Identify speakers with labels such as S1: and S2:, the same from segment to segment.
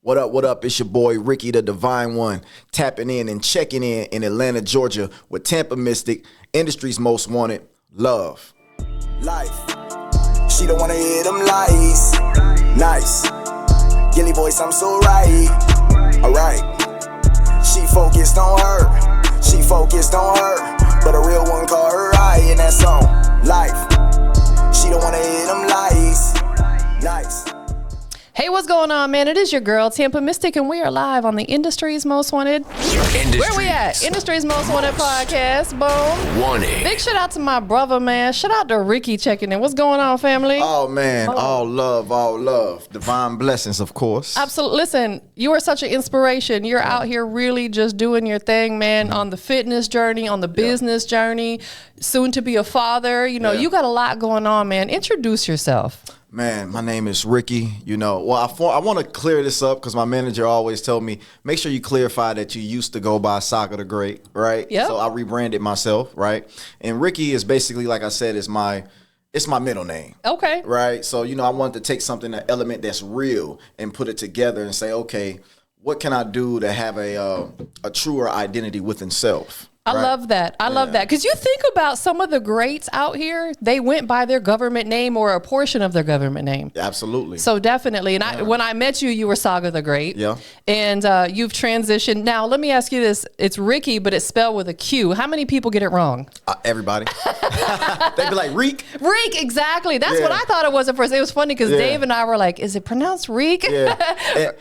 S1: What up, what up? It's your boy Ricky, the Divine One, tapping in and checking in Atlanta, Georgia with TampaMystic, industry's most wanted, love.
S2: Life. She don't wanna hear them lies. Nice. Gilly voice, I'm so right. Alright. She focused on her. She focused on her. But a real one called her eye in that song. Life. She don't wanna hear them lies. Nice.
S3: Hey, what's going on, man? It is your girl, TampaMystic, and we are live on the Industry's Most Wanted. Where we at? Industry's Most Wanted podcast. Boom.
S4: Wanted.
S3: Big shout out to my brother, man. Shout out to Rique checking in. What's going on, family?
S1: Oh, man. All love. Divine blessings, of course.
S3: Absolutely. Listen, you are such an inspiration. You're out here really just doing your thing, man, on the fitness journey, on the business journey, soon to be a father. You know, you got a lot going on, man. Introduce yourself.
S1: Man, my name is Ricky. I want to clear this up because my manager always told me, make sure you clarify that you used to go by Soccer the Great, right?
S3: Yep.
S1: So I rebranded myself, right? And Ricky is basically, like I said, it's my middle name.
S3: Okay.
S1: Right? So, I wanted to take something, an element that's real, and put it together and say, okay, what can I do to have a truer identity within self?
S3: I love that. I love that. Because you think about some of the greats out here, they went by their government name or a portion of their government name.
S1: Absolutely.
S3: So definitely. And when I met you, you were Saga the Great.
S1: Yeah.
S3: And you've transitioned. Now, let me ask you this. It's Ricky, but it's spelled with a Q. How many people get it wrong?
S1: Everybody. They'd be like, Rique.
S3: Rique, exactly. That's what I thought it was at first. It was funny because Dave and I were like, is it pronounced Rique?
S1: Yeah.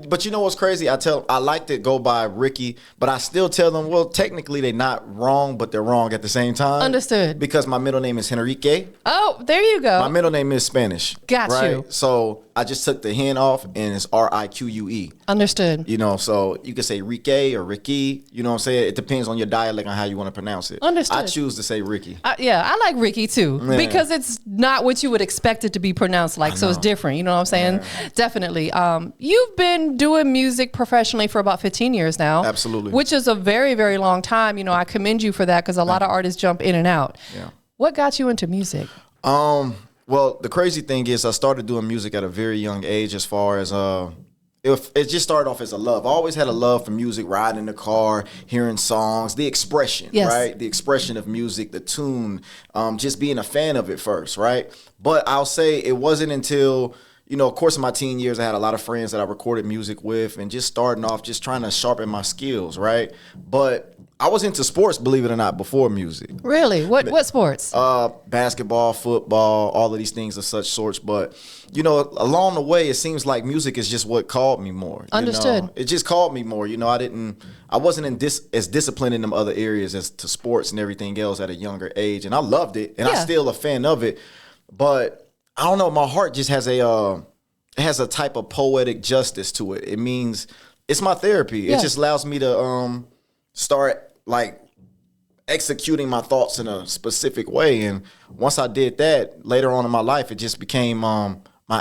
S1: But you know what's crazy? I like to go by Ricky, but I still tell them, well, technically they're not wrong, but they're wrong at the same time.
S3: Understood.
S1: Because my middle name is Enrique.
S3: Oh, there you go.
S1: My middle name is Spanish.
S3: Got you.
S1: So I just took the hen off and it's Rique.
S3: Understood.
S1: So you could say Rique or Ricky. You know what I'm saying? It depends on your dialect on how you want to pronounce it.
S3: Understood.
S1: I choose to say Ricky.
S3: I like Ricky too, because it's not what you would expect it to be pronounced like. So it's different. You know what I'm saying? Yeah. Definitely. You've been doing music professionally for about 15 years now.
S1: Absolutely.
S3: Which is a very, very long time. I commend you for that because a lot of artists jump in and out. Yeah. What got you into music?
S1: Well, the crazy thing is I started doing music at a very young age as far as it just started off as a love. I always had a love for music, riding in the car, hearing songs, the expression, right? The expression of music, the tune, just being a fan of it first, right? But I'll say it wasn't until, of course, in my teen years, I had a lot of friends that I recorded music with and just starting off, just trying to sharpen my skills, right? But I was into sports, believe it or not, before music.
S3: Really? What sports?
S1: Basketball, football, all of these things of such sorts. But, along the way, it seems like music is just what called me more.
S3: Understood.
S1: It just called me more. I wasn't as disciplined in them other areas as to sports and everything else at a younger age. And I loved it. And I'm still a fan of it. But I don't know, my heart just has a type of poetic justice to it. It means it's my therapy. Yeah. It just allows me to start executing my thoughts in a specific way. And once I did that, later on in my life, it just became my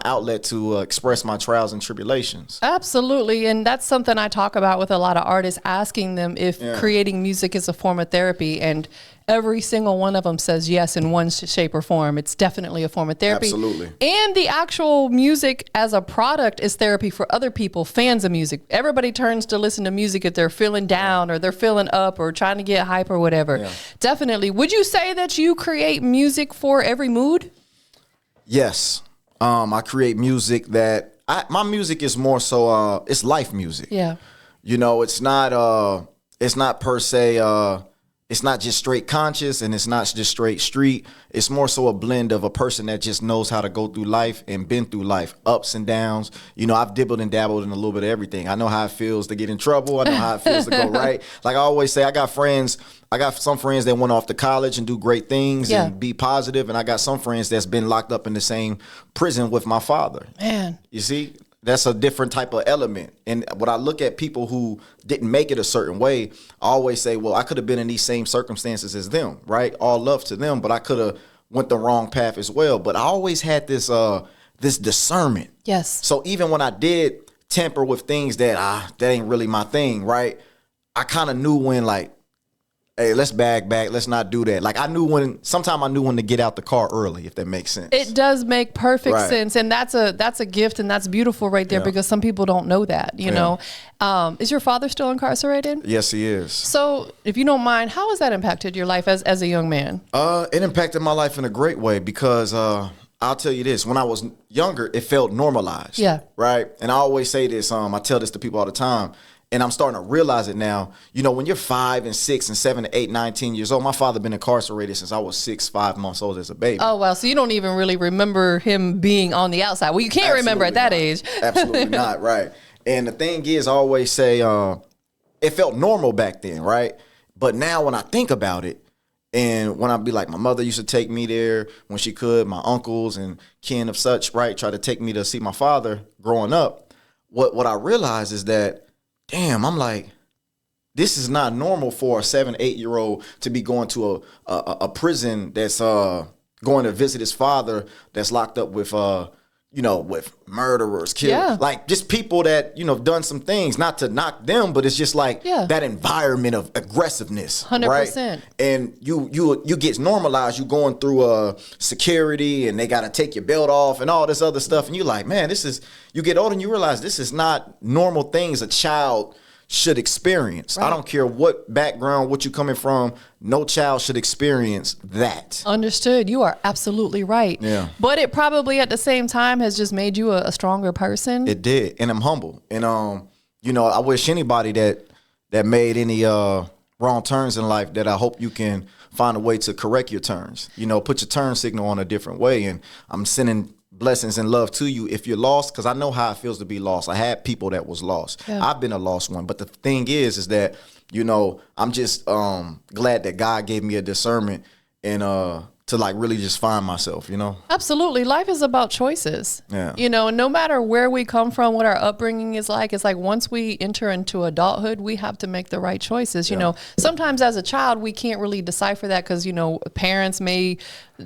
S1: outlet to express my trials and tribulations.
S3: Absolutely. And that's something I talk about with a lot of artists, asking them if creating music is a form of therapy. And every single one of them says yes in one shape or form. It's definitely a form of therapy.
S1: Absolutely.
S3: And the actual music as a product is therapy for other people, fans of music. Everybody turns to listen to music if they're feeling down or they're feeling up or trying to get hype or whatever. Yeah. Definitely. Would you say that you create music for every mood?
S1: Yes. I create music that my music is more so it's life music.
S3: Yeah.
S1: It's not per se it's not just straight conscious and it's not just straight street. It's more so a blend of a person that just knows how to go through life and been through life, ups and downs. I've dibbled and dabbled in a little bit of everything. I know how it feels to get in trouble. I know how it feels to go right. Like I always say, I got some friends that went off to college and do great things and be positive. And I got some friends that's been locked up in the same prison with my father.
S3: Man.
S1: You see? That's a different type of element. And when I look at people who didn't make it a certain way, I always say, well, I could have been in these same circumstances as them, right? All love to them, but I could have went the wrong path as well. But I always had this discernment.
S3: Yes.
S1: So even when I did tamper with things that ain't really my thing, right? I kind of knew when hey, let's bag back. Let's not do that. Like sometimes I knew when to get out the car early, if that makes sense.
S3: It does make perfect sense. And that's a gift, and that's beautiful right there because some people don't know that, you know. Is your father still incarcerated?
S1: Yes, he is.
S3: So if you don't mind, how has that impacted your life as a young man?
S1: It impacted my life in a great way because I'll tell you this. When I was younger, it felt normalized.
S3: Yeah.
S1: Right? And I always say this, I tell this to people all the time. And I'm starting to realize it now. You know, when you're 5 and 6 and 7 and 8, 19 years old, my father been incarcerated since I was 5 months old as a baby.
S3: Oh, wow. So you don't even really remember him being on the outside. Well, you can't remember at that age.
S1: Absolutely not, right. And the thing is, I always say it felt normal back then, right? But now when I think about it, and when I be like, my mother used to take me there when she could, my uncles and kin of such, right, try to take me to see my father growing up. What I realized is that, damn, I'm like, this is not normal for a 7, 8-year-old to be going to a prison that's going to visit his father that's locked up with with murderers, killers, like just people that, done some things, not to knock them, but it's just like that environment of aggressiveness,
S3: 100%. Right?
S1: And you get normalized. You going through security and they got to take your belt off and all this other stuff. And you're like, man, you get older and you realize this is not normal things a child should experience. Right. I don't care what background, what you coming from, no child should experience that.
S3: Understood. You are absolutely right.
S1: Yeah.
S3: But it probably at the same time has just made you a stronger person.
S1: It did. And I'm humble. And I wish anybody that made any wrong turns in life that I hope you can find a way to correct your turns. Put your turn signal on a different way. And I'm sending blessings and love to you if you're lost, because I know how it feels to be lost. I had people that was lost. Yeah. I've been a lost one. But the thing is that, I'm just glad that God gave me a discernment and to like really just find myself,
S3: Absolutely. Life is about choices.
S1: Yeah.
S3: No matter where we come from, what our upbringing is like, it's like once we enter into adulthood, we have to make the right choices. Sometimes as a child, we can't really decipher that because, parents may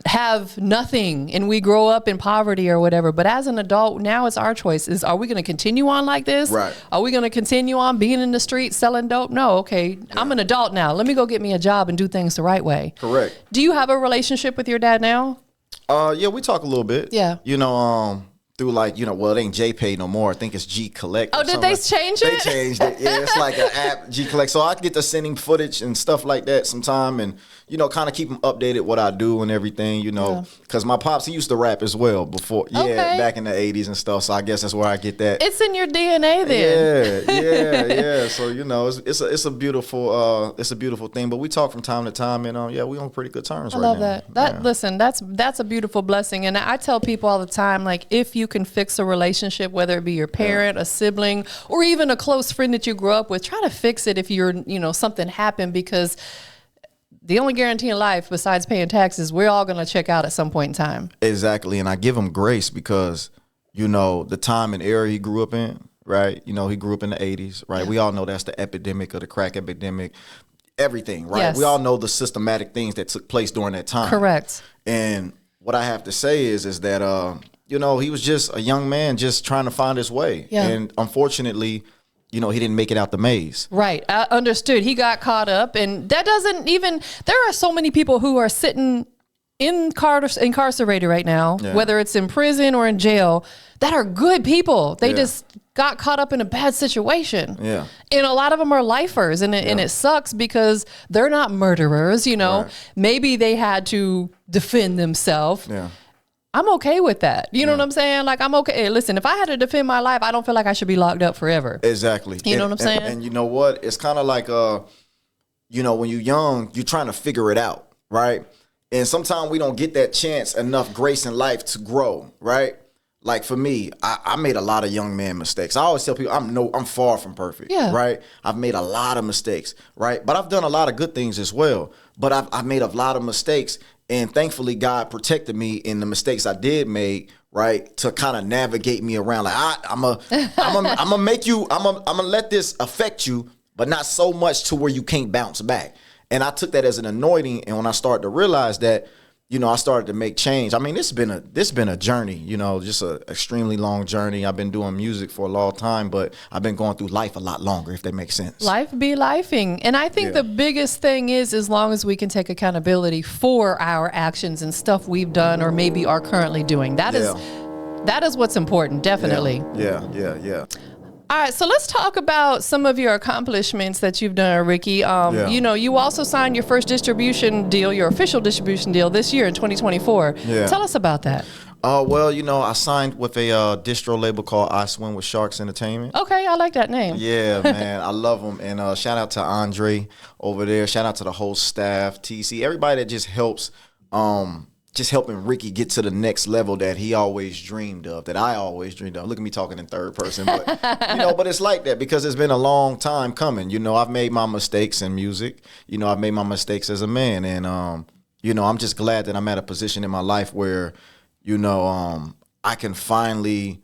S3: have nothing and we grow up in poverty or whatever. But as an adult, now it's our choice. Are we going to continue on like this?
S1: Right.
S3: Are we going to continue on being in the street selling dope? No. Okay. Yeah. I'm an adult now. Let me go get me a job and do things the right way.
S1: Correct.
S3: Do you have a relationship with your dad now?
S1: Yeah, we talk a little bit.
S3: Yeah.
S1: Through it ain't JPay no more. I think it's G Collect.
S3: Oh, did they change it?
S1: They changed it. Yeah, it's like an app, G Collect. So I get to sending footage and stuff like that sometime and, kind of keep them updated what I do and everything, because my pops, he used to rap as well before. Yeah,
S3: okay.
S1: Back in the 80s and stuff. So I guess that's where I get that.
S3: It's in your DNA then.
S1: Yeah. So, it's a beautiful thing. But we talk from time to time and we on pretty good terms right now.
S3: I love that. Listen, that's a beautiful blessing. And I tell people all the time, like, if you can fix a relationship, whether it be your parent, a sibling, or even a close friend that you grew up with, try to fix it if you're, something happened, because the only guarantee in life besides paying taxes, we're all going to check out at some point in time.
S1: Exactly. And I give him grace because, the time and era he grew up in, right? He grew up in the 80s, right? Yeah. We all know that's the epidemic of the crack epidemic, everything, right?
S3: Yes.
S1: We all know the systematic things that took place during that time.
S3: Correct.
S1: And what I have to say is that, he was just a young man just trying to find his way.
S3: Yeah.
S1: And unfortunately, he didn't make it out the maze.
S3: Right. I understood. He got caught up, and that doesn't even, there are so many people who are sitting incarcerated right now, whether it's in prison or in jail, that are good people. They just got caught up in a bad situation.
S1: Yeah.
S3: And a lot of them are lifers, and it sucks because they're not murderers, Right. Maybe they had to defend themselves.
S1: Yeah.
S3: I'm okay with that. You know what I'm saying? Like, I'm okay. Hey, listen, if I had to defend my life, I don't feel like I should be locked up forever.
S1: Exactly.
S3: You know what I'm saying?
S1: And you know what? It's kind of like, when you're young, you're trying to figure it out, right? And sometimes we don't get that chance, enough grace in life to grow, right? Like for me, I made a lot of young man mistakes. I always tell people I'm far from perfect, right? I've made a lot of mistakes, right? But I've done a lot of good things as well. But I've made a lot of mistakes. And thankfully, God protected me in the mistakes I did make, right, to kind of navigate me around. Like I'm gonna make you, I'm gonna let this affect you, but not so much to where you can't bounce back. And I took that as an anointing. And when I started to realize that, I started to make change. I mean, this been a journey, just a extremely long journey. I've been doing music for a long time, but I've been going through life a lot longer, if that makes sense.
S3: Life be lifing. And I think the biggest thing is as long as we can take accountability for our actions and stuff we've done or maybe are currently doing. That is what's important, definitely.
S1: Yeah.
S3: All right, so let's talk about some of your accomplishments that you've done, Ricky. You also signed your first distribution deal, your official distribution deal this year in 2024.
S1: Yeah.
S3: Tell us about that.
S1: I signed with a distro label called I Swim with Sharks Entertainment.
S3: Okay, I like that name.
S1: Yeah, man, I love them. And shout out to Andre over there. Shout out to the whole staff, TC, everybody that just helps, just helping Ricky get to the next level that he always dreamed of, that I always dreamed of. Look at me talking in third person, but but it's like that because it's been a long time coming. I've made my mistakes in music. I've made my mistakes as a man, and I'm just glad that I'm at a position in my life where, I can finally,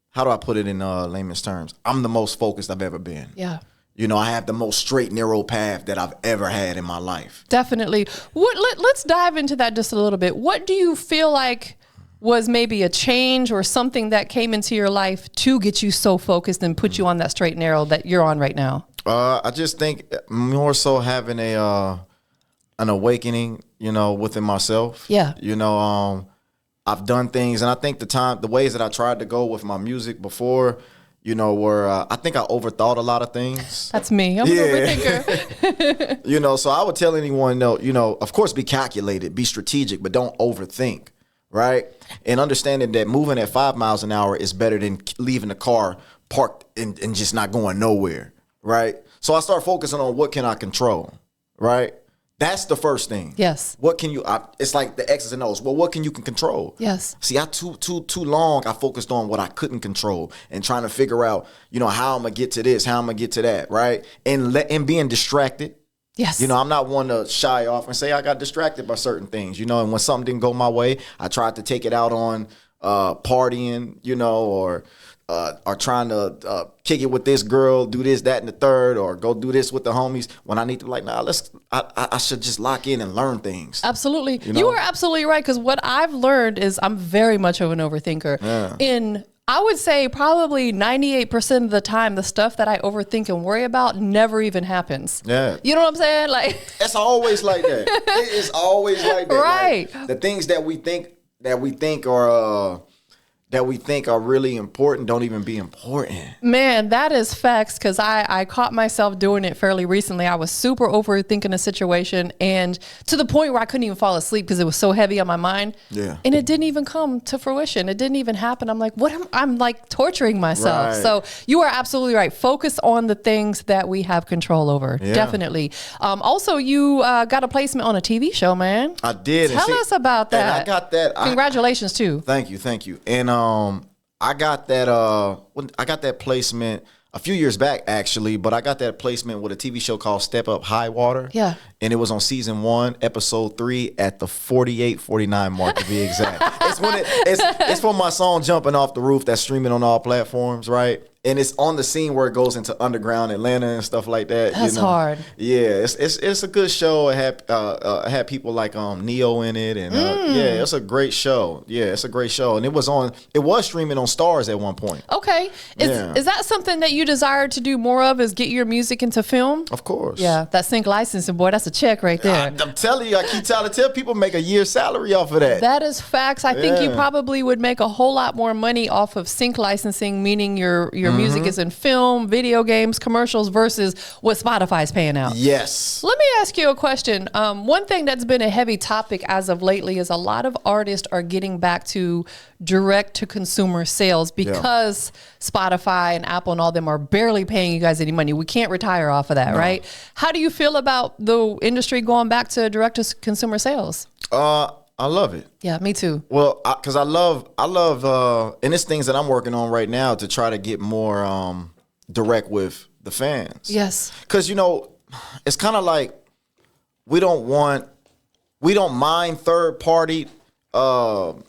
S1: how do I put it in layman's terms? I'm the most focused I've ever been.
S3: Yeah.
S1: I have the most straight, narrow path that I've ever had in my life.
S3: Definitely. Let's dive into that just a little bit. What do you feel like was maybe a change or something that came into your life to get you so focused and put you on that straight and narrow that you're on right now?
S1: I just think more so having an awakening, within myself.
S3: Yeah.
S1: I've done things, and I think the ways that I tried to go with my music before, where I think I overthought a lot of things.
S3: That's me. I'm an overthinker.
S1: So I would tell anyone, no, of course, be calculated, be strategic, but don't overthink, right? And understanding that moving at 5 miles an hour is better than leaving the car parked and just not going nowhere, right? So I start focusing on what can I control, right? That's the first thing.
S3: Yes.
S1: What can you? It's like the X's and O's. Well, what can you control?
S3: Yes.
S1: See, too long. I focused on what I couldn't control and trying to figure out, how I'm gonna get to this, how I'm gonna get to that, right? And being distracted.
S3: Yes.
S1: I'm not one to shy off and say I got distracted by certain things, and when something didn't go my way, I tried to take it out on partying, or trying to kick it with this girl, do this, that, and the third, or go do this with the homies when I need to, I should just lock in and learn things.
S3: Absolutely. You are absolutely right, because what I've learned is I'm very much of an overthinker.
S1: Yeah.
S3: I would say probably 98% of the time, the stuff that I overthink and worry about never even happens.
S1: Yeah.
S3: You know what I'm saying?
S1: It's always like that. It is always like that.
S3: Right.
S1: The things that we think are really important don't even be important.
S3: Man, that is facts, because I caught myself doing it fairly recently. I was super overthinking a situation, and to the point where I couldn't even fall asleep because it was so heavy on my mind.
S1: Yeah.
S3: And it didn't even come to fruition. It didn't even happen. I'm like, I'm like torturing myself.
S1: Right.
S3: So you are absolutely right. Focus on the things that we have control over. Yeah. Definitely. Also, you got a placement on a TV show, man.
S1: I did.
S3: Tell us about that.
S1: And I got that.
S3: Congratulations too.
S1: Thank you. And I got that placement a few years back, actually, but I got that placement with a TV show called Step Up High Water.
S3: Yeah.
S1: And it was on season 1, episode 3 at the 48-49 mark to be exact. It's for my song Jumping Off the Roof that's streaming on all platforms, right? And it's on the scene where it goes into underground Atlanta and stuff like that.
S3: That's hard.
S1: Yeah, it's a good show. It had people like Neo in it, and yeah, it's a great show. Yeah, it's a great show, and it was streaming on Stars at one point.
S3: Okay, is that something that you desire to do more of? Is get your music into film?
S1: Of course.
S3: Yeah, that sync licensing, boy, that's a check right there.
S1: I'm telling you, I keep trying to tell people make a year's salary off of that.
S3: That is facts. I think you probably would make a whole lot more money off of sync licensing, meaning your music is in film, video games, commercials versus what Spotify is paying out.
S1: Yes.
S3: Let me ask you a question. One thing that's been a heavy topic as of lately is a lot of artists are getting back to direct to consumer sales because Spotify and Apple and all them are barely paying you guys any money. We can't retire off of that, right? How do you feel about the industry going back to direct to consumer sales?
S1: I love it.
S3: Yeah, me too.
S1: Well, because I love, and it's things that I'm working on right now to try to get more direct with the fans.
S3: Yes.
S1: Because, it's kind of like we don't mind third party, how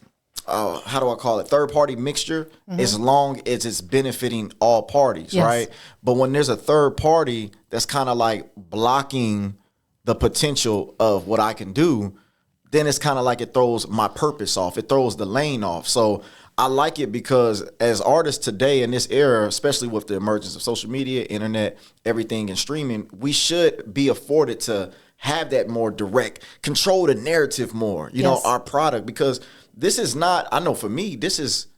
S1: do I call it? Third party mixture, as long as it's benefiting all parties, right? But when there's a third party that's kind of like blocking the potential of what I can do, then it's kind of like it throws my purpose off. It throws the lane off. So I like it because as artists today in this era, especially with the emergence of social media, internet, everything and streaming, we should be afforded to have that more direct, control the narrative more, you know, our product, because this is not, I know for me, this is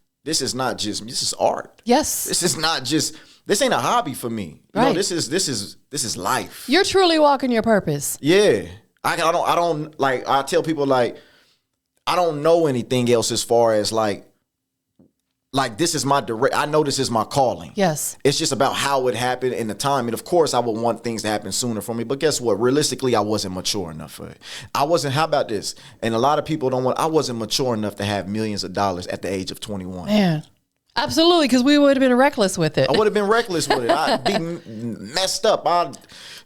S1: not just, this is art.
S3: Yes.
S1: This is not just, this ain't a hobby for me. You know, this is life.
S3: You're truly walking your purpose.
S1: Yeah. I don't like, I tell people like, I don't know anything else as far as like this is my direct, I know this is my calling.
S3: Yes.
S1: It's just about how it happened and the time. And of course I would want things to happen sooner for me, but guess what? Realistically, I wasn't mature enough for it. How about this? And a lot of people I wasn't mature enough to have millions of dollars at the age of 21.
S3: Man. Absolutely, because we would have been reckless with it.
S1: I would have been reckless with it. I'd be messed up. I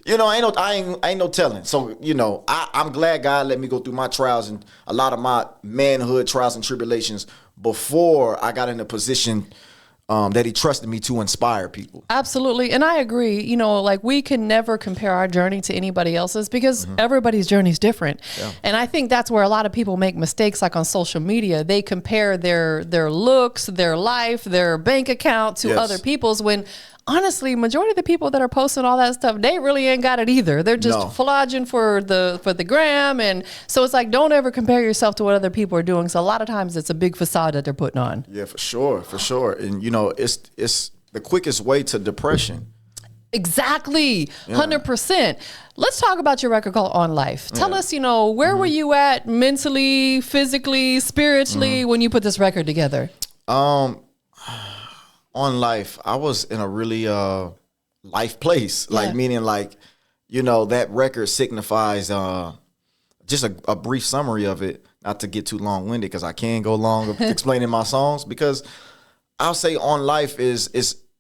S1: ain't no telling. So, you know, I'm glad God let me go through my trials and a lot of my manhood trials and tribulations before I got in a position that he trusted me to inspire people.
S3: Absolutely. And I agree. You know, like we can never compare our journey to anybody else's because everybody's journey is different. Yeah. And I think that's where a lot of people make mistakes, like on social media. They compare their looks, their life, their bank account to other people's, when honestly, majority of the people that are posting all that stuff, they really ain't got it either. They're just flogging for the gram. And so it's like, don't ever compare yourself to what other people are doing. So a lot of times it's a big facade that they're putting on. Yeah, for sure. For sure. And you know, it's the quickest way to depression. Exactly. 100%. Let's talk about your record called On Life. Tell us, you know, where were you at mentally, physically, spiritually when you put this record together? On Life, I was in a really life place, like meaning like, you know, that record signifies just a brief summary of it, not to get too long-winded because I can go long explaining my songs, because I'll say On Life is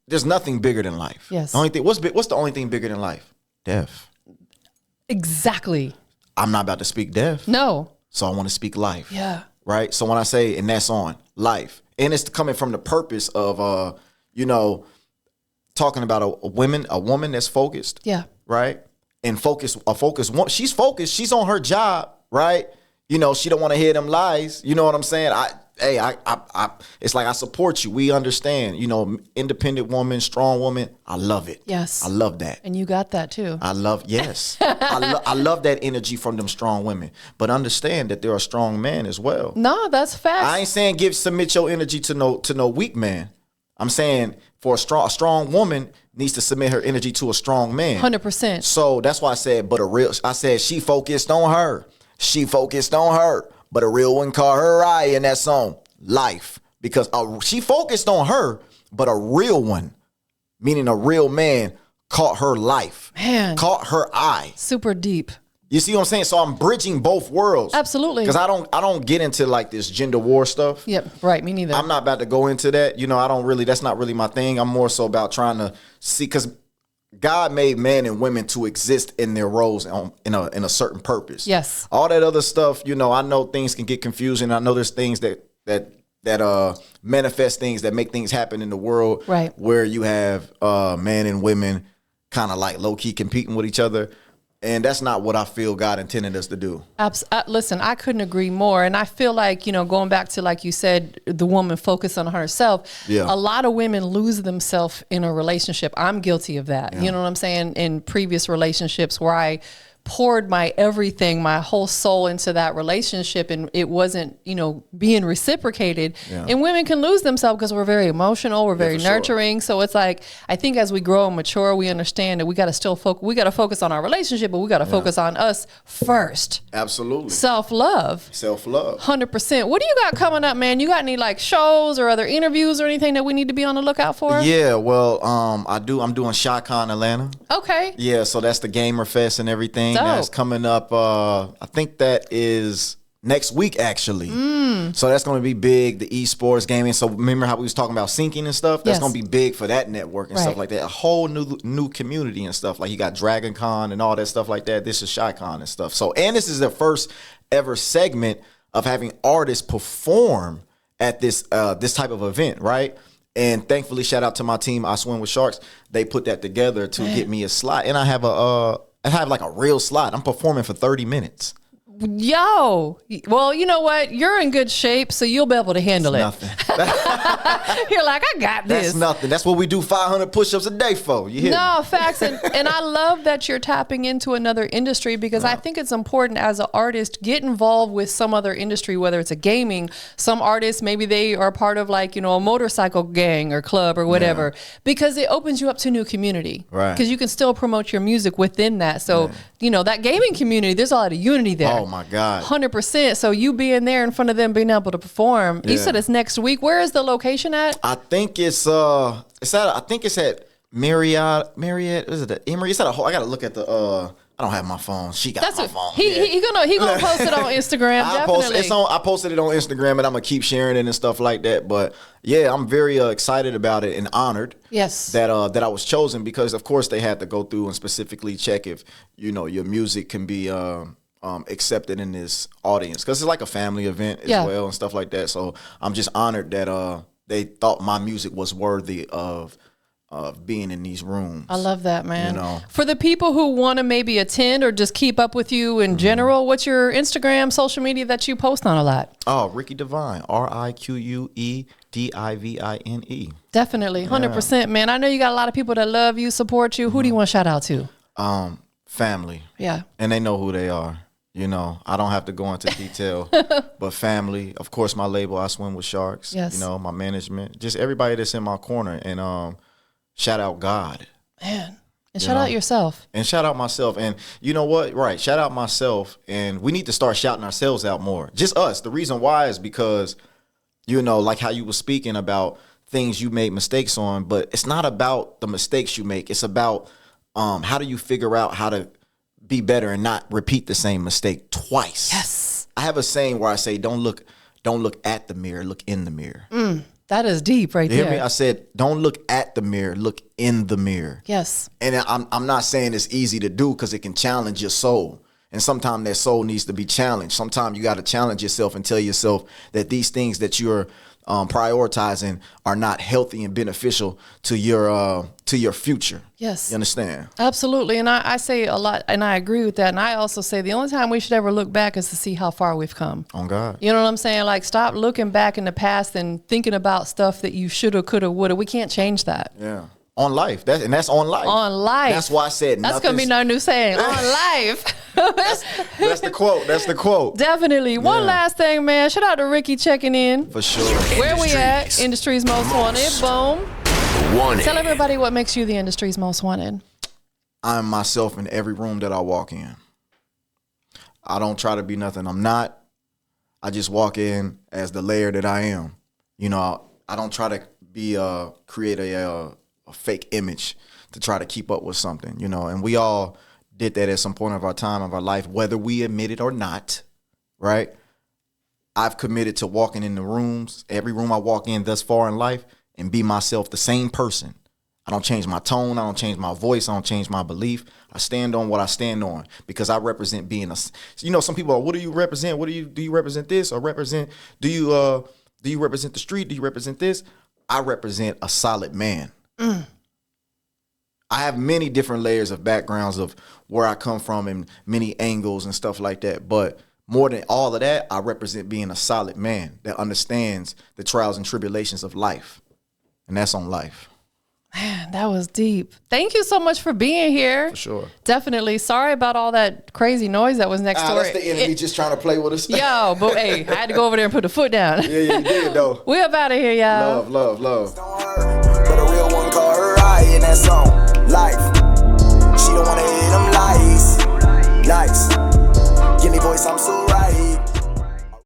S3: there's nothing bigger than life. Yes. The only thing, what's the only thing bigger than life? Death. Exactly. I'm not about to speak death. No. So I want to speak life. Yeah. Right? So when I say, and that's on life, and it's coming from the purpose of, you know, talking about a woman that's focused. Yeah. Right. And a focused woman. She's focused. She's on her job. Right. You know, she don't want to hear them lies. You know what I'm saying? It's like, I support you. We understand, you know, independent woman, strong woman. I love it. Yes. I love that. And you got that too. I love that energy from them strong women, but understand that there are strong men as well. No, that's facts. I ain't saying submit your energy to no weak man. I'm saying for a strong woman needs to submit her energy to a strong man. 100%. So that's why I said, I said she focused on her. She focused on her. But a real one called her eye in that song, Life. Because she focused on her, but a real one, meaning a real man, caught her life. Man. Caught her eye. Super deep. You see what I'm saying? So I'm bridging both worlds. Absolutely. Because I don't get into like this gender war stuff. Yep. Right. Me neither. I'm not about to go into that. You know, that's not really my thing. I'm more so about trying to see, because God made men and women to exist in their roles in a certain purpose. Yes. All that other stuff, you know, I know things can get confusing. I know there's things that manifest things that make things happen in the world. Right. Where you have men and women kind of like low key competing with each other. And that's not what I feel God intended us to do. Listen, I couldn't agree more. And I feel like, you know, going back to, like you said, the woman focus on herself. Yeah. A lot of women lose themselves in a relationship. I'm guilty of that. Yeah. You know what I'm saying? In previous relationships where I poured my everything, my whole soul into that relationship, and it wasn't, you know, being reciprocated. Yeah. And women can lose themselves because we're very emotional, we're very nurturing. Sure. So it's like, I think as we grow and mature, we understand that we got to still focus on our relationship, but we got to focus on us first. Absolutely. Self-love. 100%. What do you got coming up, man? You got any like shows or other interviews or anything that we need to be on the lookout for? Yeah, well, I'm doing ShotCon Atlanta. Okay. Yeah, so that's the Gamer Fest and everything. That's coming up. I think that is next week, actually. So that's going to be big, the esports gaming. So remember how we was talking about syncing and stuff? That's going to be big for that network and stuff like that. A whole new community and stuff. Like you got Dragon Con and all that stuff like that. This is ShotCon and stuff. So, and this is the first ever segment of having artists perform at this type of event, right? And thankfully, shout out to my team, I Swim with Sharks. They put that together to get me a slot. And I have like a real slot. I'm performing for 30 minutes. Yo, well, you know what? You're in good shape, so you'll be able to handle it.
S1: Nothing.
S3: You're like, I got this.
S1: That's nothing. That's what we do 500 push-ups a day for. You hear
S3: No,
S1: me?
S3: facts. And I love that you're tapping into another industry because I think it's important as an artist, get involved with some other industry, whether it's a gaming. Some artists, maybe they are part of like, you know, a motorcycle gang or club or whatever, because it opens you up to new community.
S1: Right.
S3: Because you can still promote your music within that. So, you know, that gaming community, there's a lot of unity there.
S1: Oh my God.
S3: 100%. So you being there in front of them, being able to perform. You said it's next week. Where is the location at?
S1: I think it's at Marriott. Is it the Emory? It's at I gotta look at the I don't have my phone. She got my phone.
S3: He gonna post it on Instagram. Definitely.
S1: I posted it on Instagram, and I'm gonna keep sharing it and stuff like that. But yeah, I'm very excited about it and honored.
S3: Yes.
S1: That I was chosen because of course they had to go through and specifically check if you know your music can be accepted in this audience because it's like a family event as well and stuff like that. So I'm just honored that they thought my music was worthy of being in these rooms.
S3: I love that, man.
S1: You know? For
S3: the people who want to maybe attend or just keep up with you in general, what's your Instagram, social media that you post on a lot?
S1: Oh, Rique Divine, RiqueDivine.
S3: Definitely, 100%, man. I know you got a lot of people that love you, support you. Who do you want to shout out to?
S1: Family.
S3: Yeah.
S1: And they know who they are. You know, I don't have to go into detail, but family, of course, my label, I Swim with Sharks.
S3: Yes.
S1: You know, my management, just everybody that's in my corner. And shout out God.
S3: Man. And shout out yourself.
S1: And shout out myself. And you know what? Right. Shout out myself. And we need to start shouting ourselves out more. Just us. The reason why is because, you know, like how you were speaking about things you made mistakes on, but it's not about the mistakes you make. It's about how do you figure out how to be better and not repeat the same mistake twice.
S3: Yes.
S1: I have a saying where I say, don't look at the mirror, look in the mirror.
S3: That is deep right
S1: You
S3: there.
S1: hear me? I said, don't look at the mirror, look in the mirror.
S3: Yes.
S1: And I'm not saying it's easy to do because it can challenge your soul. And sometimes that soul needs to be challenged. Sometimes you got to challenge yourself and tell yourself that these things that you're prioritizing are not healthy and beneficial to your future.
S3: Yes.
S1: You understand?
S3: Absolutely. And I say a lot, and I agree with that. And I also say the only time we should ever look back is to see how far we've come.
S1: On God.
S3: You know what I'm saying? Like, stop looking back in the past and thinking about stuff that you shoulda, coulda, woulda. We can't change that.
S1: Yeah. On life. That's on life.
S3: On life.
S1: That's why I said
S3: that's going to be our new saying. On life.
S1: That's the quote. That's the quote.
S3: Definitely. One last thing, man. Shout out to Rique checking in.
S1: For sure.
S3: Where we at? Industry's Most Wanted. Boom.
S4: Wanted.
S3: Tell everybody what makes you the industry's most wanted.
S1: I'm myself in every room that I walk in. I don't try to be nothing I'm not. I just walk in as the layer that I am. You know, I don't try to be create a fake image to try to keep up with something, you know. And we all did that at some point of our time of our life, whether we admit it or not, right? I've committed to walking in the rooms, every room I walk in thus far in life, and be myself, the same person. I don't change my tone. I don't change my voice. I don't change my belief. I stand on what I stand on because I represent being you know, some people are, what do you represent? Do you represent this or do you represent the street? Do you represent this? I represent a solid man. I have many different layers of backgrounds of where I come from and many angles and stuff like that. But more than all of that, I represent being a solid man that understands the trials and tribulations of life. And that's on life.
S3: Man, that was deep. Thank you so much for being here.
S1: For sure.
S3: Definitely. Sorry about all that crazy noise that was next door.
S1: That's the enemy just trying to play with us.
S3: Yo, but hey, I had to go over there and put the foot down.
S1: Yeah, you did though.
S3: We up out of here, y'all.
S1: Love.
S2: But a real one called her eye in that song. Life. She don't wanna hear them lies. Nice. Give me voice, I'm so